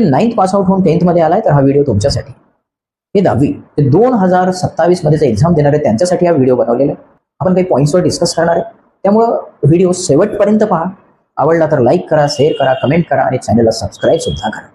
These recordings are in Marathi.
9th पास आउट होऊन 10th मध्ये आलाय तर हा व्हिडिओ तुमच्यासाठी. हे 10वी ते 2027 मध्ये जे एक्झाम देणार आहे त्यांच्यासाठी हा व्हिडिओ बनवलेला आहे. आपण काही पॉईंट्सवर डिस्कस करणार आहे, त्यामुळं व्हिडिओ शेवटपर्यंत पहा. आवडला तर लाईक करा, शेअर करा, कमेंट करा आणि चॅनलला सबस्क्राईब सुद्धा करा.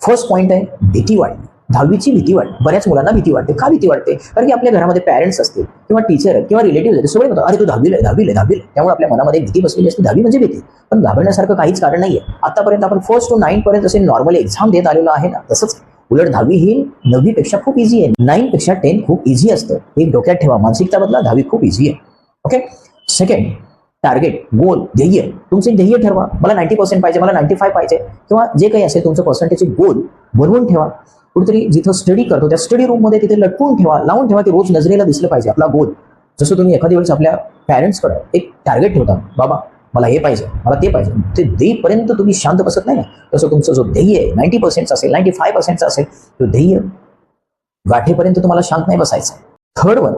फर्स्ट पॉईंट आहे भीती वाटणे. 10वीची भीती वाटते. बऱ्याच मुलांना भीती वाटते. का भीती वाटते? कारण की आपल्या घरामध्ये पॅरेंट्स असतील किंवा टीचर आहेत किंवा रिलेटिव्ह आहेत, सगळे म्हणतात अरे तू 10वीला आहे. त्यामुळे आपल्या मनामध्ये भीती बसलेली असते. 10वी म्हणजे भीती. पण घाबरण्यासारखं काहीच कारण नाहीये. आतापर्यंत आपण 1st to 9th पर्यंत असे नॉर्मल एक्झाम देत आलेलो आहे ना, तसंच उलट 10वी ही 9वी पेक्षा खूप इझी आहे. 9 पेक्षा 10 खूप इझी असतं. हे डोक्यात ठेवा. मानसिकता बदला. 10वी खूप इझी आहे. ओके. सेकंड, टार्गेट, गोल, ध्येय. तुमचे ध्येय ठरवा. मला 90% पाहिजे, मला 95 पाहिजे किंवा जे काही असेल तुमचं पर्सेंटेज गोल बनवून ठेवा. कुठेतरी जिथं स्टडी करतो त्या स्टडी रूम मध्ये तिथे लटकून ठेवा, लावून ठेवा की रोज नजरेला दिसलं पाहिजे आपला गोल. जसं तुम्ही एखाद्या वेळेस आपल्या पॅरेंट्सकडे एक टार्गेट ठेवता, बाबा मला हे पाहिजे, मला ते पाहिजे, ते देईपर्यंत तुम्ही शांत बसत नाही ना, तसं तुमचं जो ध्येय आहे 90% असेल, 95% असेल, तो ध्येय गाठेपर्यंत तुम्हाला शांत नाही बसायचं. थर्ड वन,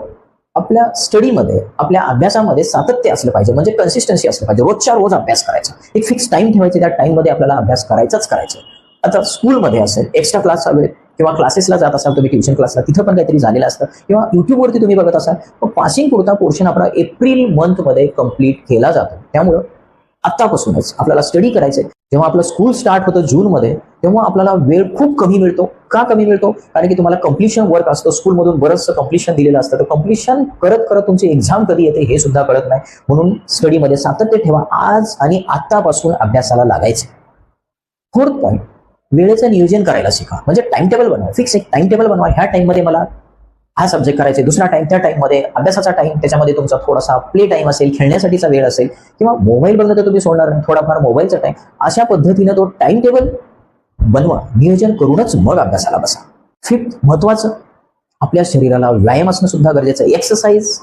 आपल्या स्टडीमध्ये, आपल्या अभ्यासामध्ये सातत्य असलं पाहिजे, म्हणजे कन्सिस्टन्सी असलं पाहिजे. रोजच्या रोज अभ्यास करायचा. एक फिक्स टाइम ठेवायचे, त्या टाइममध्ये आपल्याला अभ्यास करायचाच करायचा. आता स्कूलमध्ये असेल, एक्स्ट्रा क्लास वेळेत किंवा क्लासेसला जात असाल तुम्ही, ट्युशन क्लासला, तिथं पण काहीतरी झालेलं असतं किंवा युट्यूबवरती तुम्ही बघत असाल, मग पासिंग पुरता पोर्शन आपला एप्रिल मंथमध्ये कंप्लीट केला जातो. त्यामुळं आत्तापासूनच आपल्याला स्टडी करायचंय. जेव्हा आपलं स्कूल स्टार्ट होतं जूनमध्ये, तेव्हा आपल्याला वेळ खूप कमी मिळतो. का कमी मिळतो? कारण की तुम्हाला कम्प्लिशन वर्क असतं. स्कूलमधून बरंचसं कम्प्लिशन दिलेलं असतं. तर कम्प्लिशन करत करत तुमची एक्झाम कधी येते हे सुद्धा कळत नाही. म्हणून स्टडीमध्ये सातत्य ठेवा. आज आणि आत्तापासून अभ्यासाला लागायचं. फोर्थ पॉईंट, वेळेचं नियोजन करायला शिका. म्हणजे टाइम टेबल बनवा. फिक्स एक टाइम टेबल बनवा. ह्या टाइममध्ये मला हा सब्जेक्ट करायचा, दुसरा टाइम त्या टाइममध्ये अभ्यासाचा टाइम, त्याच्यामध्ये तुमचा थोडासा प्ले टाइम असेल, खेळण्यासाठीचा वेळ असेल किंवा मोबाईल बघणं तर तुम्ही सोडणार नाही, थोडाफार मोबाईलचा टाइम. अशा पद्धतीनं तो टाइम टेबल बनवा. नियोजन करूनच मग अभ्यासाला बसा. फिफ्थ, महत्वाचं, आपल्या शरीराला व्यायाम असणं सुद्धा गरजेचं आहे. एक्सरसाइज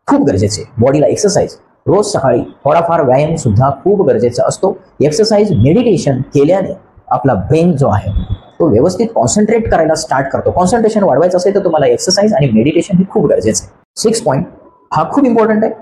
खूप गरजेचे. बॉडीला एक्सरसाइज रोज सकाळी थोडाफार व्यायाम सुद्धा खूप गरजेचा असतो. एक्सरसाइज, मेडिटेशन केल्याने आपला ब्रेन जो आहे तो व्यवस्थित कॉन्सन्ट्रेट करायला स्टार्ट करतो. कॉन्सन्ट्रेशन वाढवायचं असेल तर तुम्हाला एक्सरसाइज आणि मेडिटेशन हे खूप गरजेचं आहे. 6 पॉईंट, हा खूप इम्पॉर्टंट आहे,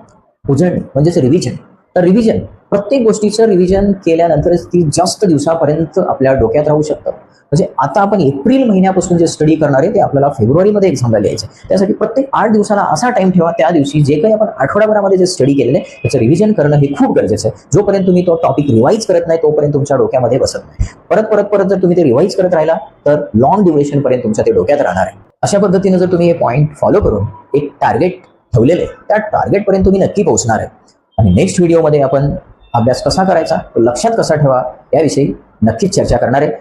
उजळणी म्हणजेच रिव्हिजन. तर रिव्हिजन, प्रत्येक गोष्टीचं रिव्हिजन केल्यानंतरच ती जास्त दिवसापर्यंत आपल्या डोक्यात राहू शकतं. म्हणजे आता आपण एप्रिल महिन्यापासून जे स्टडी करणार आहे ते आपल्याला फेब्रुवारीमध्ये एक्झामला लिहायचं. त्यासाठी प्रत्येक 8 दिवसाला असा टाइम ठेवा, त्या दिवशी जे काही आपण आठवड्याभरामध्ये जे स्टडी केलेलं आहे त्याचं रिव्हिजन करणं हे खूप गरजेचं आहे. जोपर्यंत तुम्ही तो टॉपिक रिवाईज करत नाही तोपर्यंत तुमच्या डोक्यामध्ये बसत नाही. परत जर तुम्ही ते रिवाईज करत राहिला तर लॉंग ड्युरेशन पर्यंत तुमच्या ते डोक्यात राहणार आहे. अशा पद्धतीने जर तुम्ही हे पॉईंट फॉलो करून एक टार्गेट ठेवलेलं आहे, त्या टार्गेटपर्यंत तुम्ही नक्की पोहोचणार आहे. आणि नेक्स्ट व्हिडिओमध्ये आपण अभ्यास कसा करायचा, तो लक्षात कसा ठेवा याविषयी नक्कीच चर्चा करणार आहे.